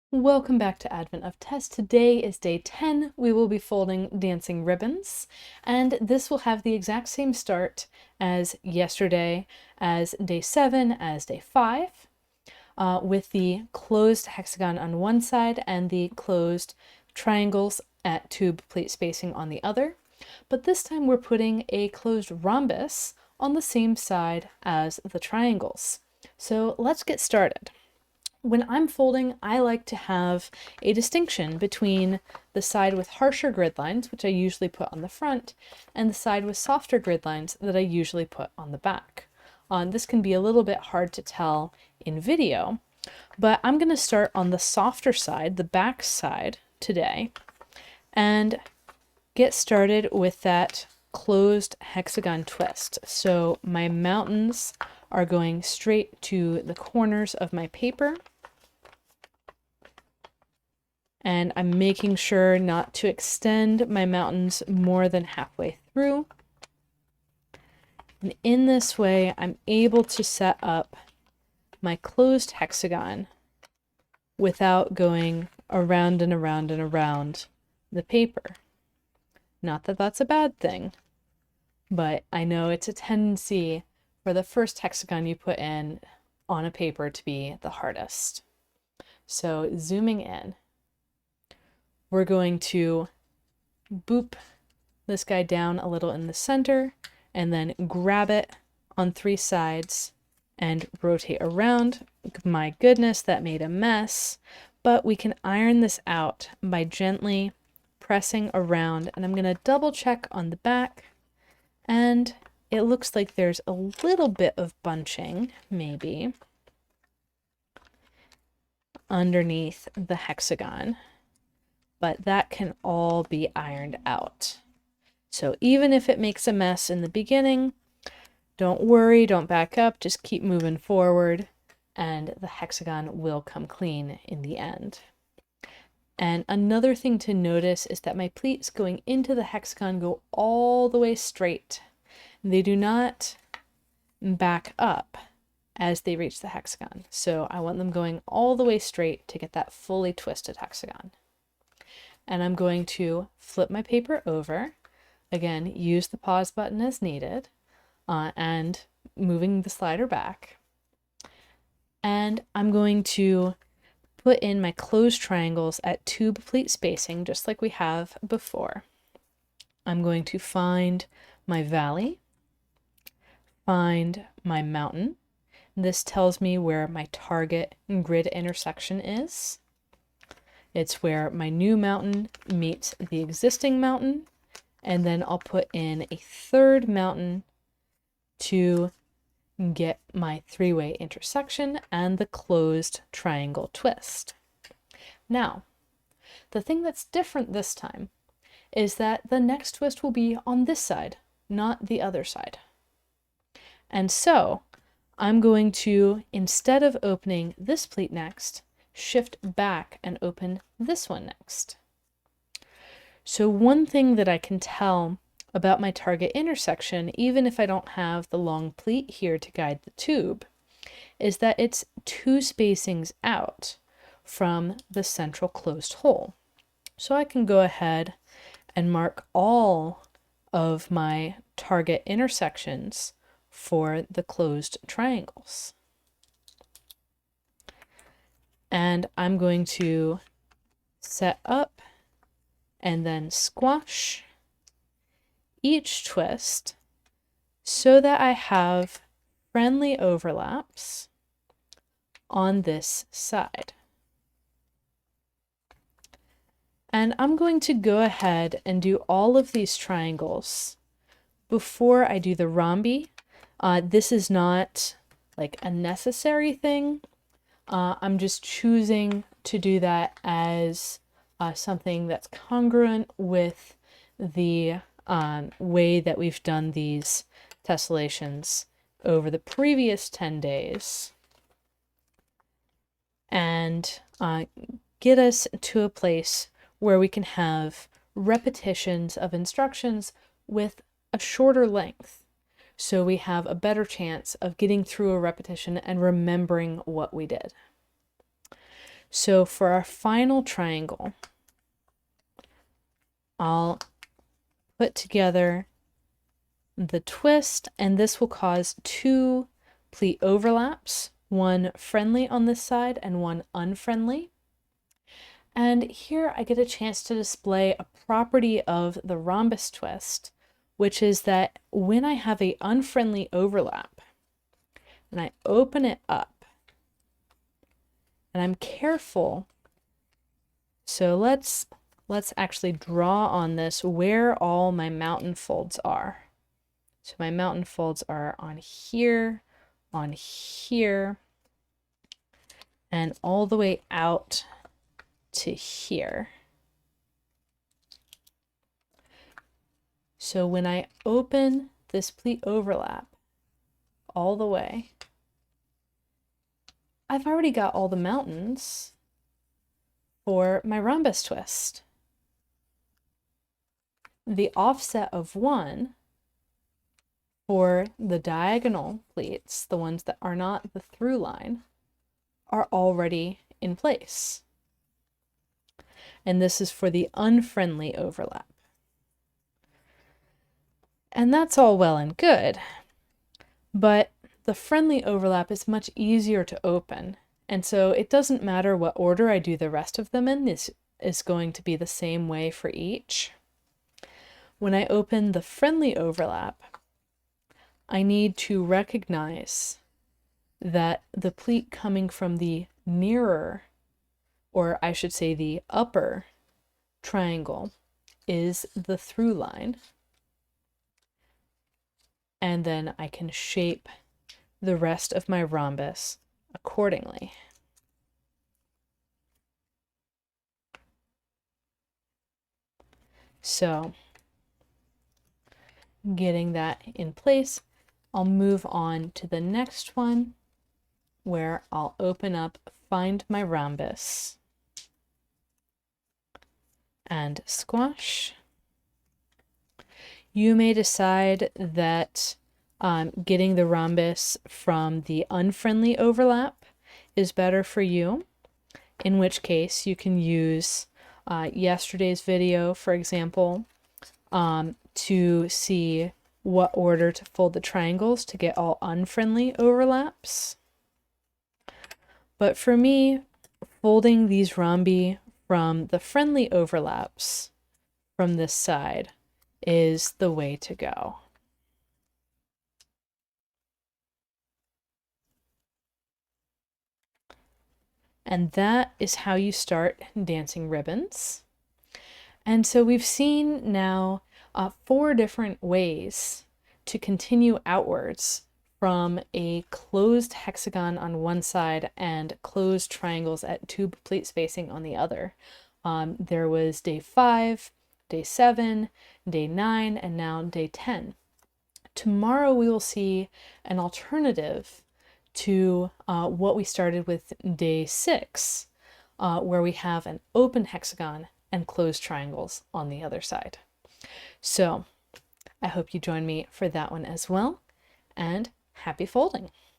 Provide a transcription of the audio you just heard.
Welcome back to Advent of Tess. Today is day 10. We will be folding dancing ribbons, and this will have the exact same start as yesterday, as day 7, as day 5, with the closed hexagon on one side and the closed triangles at tube plate spacing on the other. But this time we're putting a closed rhombus on the same side as the triangles. So let's get started. When I'm folding, I like to have a distinction between the side with harsher grid lines, which I usually put on the front, and the side with softer grid lines that I usually put on the back. This can be a little bit hard to tell in video, but I'm going to start on the softer side, the back side today, and get started with that closed hexagon twist. So my mountains are going straight to the corners of my paper. And I'm making sure not to extend my mountains more than halfway through. And in this way, I'm able to set up my closed hexagon without going around and around and around the paper. Not that that's a bad thing, but I know it's a tendency for the first hexagon you put in on a paper to be the hardest. So zooming in, we're going to boop this guy down a little in the center and then grab it on 3 sides and rotate around. My goodness, that made a mess, but we can iron this out by gently pressing around, and I'm going to double check on the back, and it looks like there's a little bit of bunching, maybe, underneath the hexagon, but that can all be ironed out. So even if it makes a mess in the beginning, don't worry, don't back up, just keep moving forward, and the hexagon will come clean in the end. And another thing to notice is that my pleats going into the hexagon go all the way straight. They do not back up as they reach the hexagon. So I want them going all the way straight to get that fully twisted hexagon. And I'm going to flip my paper over. Again, use the pause button as needed, and moving the slider back. And I'm going to put in my closed triangles at tube pleat spacing, just like we have before. I'm going to find my valley, find my mountain. This tells me where my target grid intersection is. It's where my new mountain meets the existing mountain, and then I'll put in a third mountain to get my 3-way intersection and the closed triangle twist. Now, the thing that's different this time is that the next twist will be on this side, not the other side. And so I'm going to, instead of opening this pleat next, shift back and open this one next. So one thing that I can tell about my target intersection, even if I don't have the long pleat here to guide the tube, is that it's 2 spacings out from the central closed hole. So I can go ahead and mark all of my target intersections for the closed triangles. And I'm going to set up and then squash each twist so that I have friendly overlaps on this side. And I'm going to go ahead and do all of these triangles before I do the rhombi. This is not like a necessary thing. I'm just choosing to do that as something that's congruent with the way that we've done these tessellations over the previous 10 days, and get us to a place where we can have repetitions of instructions with a shorter length, so we have a better chance of getting through a repetition and remembering what we did. So for our final triangle, I'll put together the twist, and this will cause 2 pleat overlaps, one friendly on this side and one unfriendly. And here I get a chance to display a property of the rhombus twist, which is that when I have an unfriendly overlap and I open it up and I'm careful, so let's actually draw on this where all my mountain folds are. So my mountain folds are on here, and all the way out to here. So when I open this pleat overlap all the way, I've already got all the mountains for my rhombus twist. The offset of 1 for the diagonal pleats, the ones that are not the through line, are already in place. And this is for the unfriendly overlap. And that's all well and good, but the friendly overlap is much easier to open. And so it doesn't matter what order I do the rest of them in, this is going to be the same way for each. When I open the friendly overlap, I need to recognize that the pleat coming from the nearer, or I should say the upper triangle, is the through line. And then I can shape the rest of my rhombus accordingly. So, getting that in place, I'll move on to the next one where I'll open up, find my rhombus, and squash. You may decide that getting the rhombus from the unfriendly overlap is better for you, in which case you can use yesterday's video, for example, to see what order to fold the triangles to get all unfriendly overlaps. But for me, folding these rhombi from the friendly overlaps from this side is the way to go. And that is how you start dancing ribbons. And so we've seen now 4 different ways to continue outwards from a closed hexagon on one side and closed triangles at 2 pleat spacing on the other. There was day 5, day 7, day 9, and now day 10. Tomorrow we will see an alternative to what we started with day 6, where we have an open hexagon and closed triangles on the other side. So I hope you join me for that one as well, and happy folding!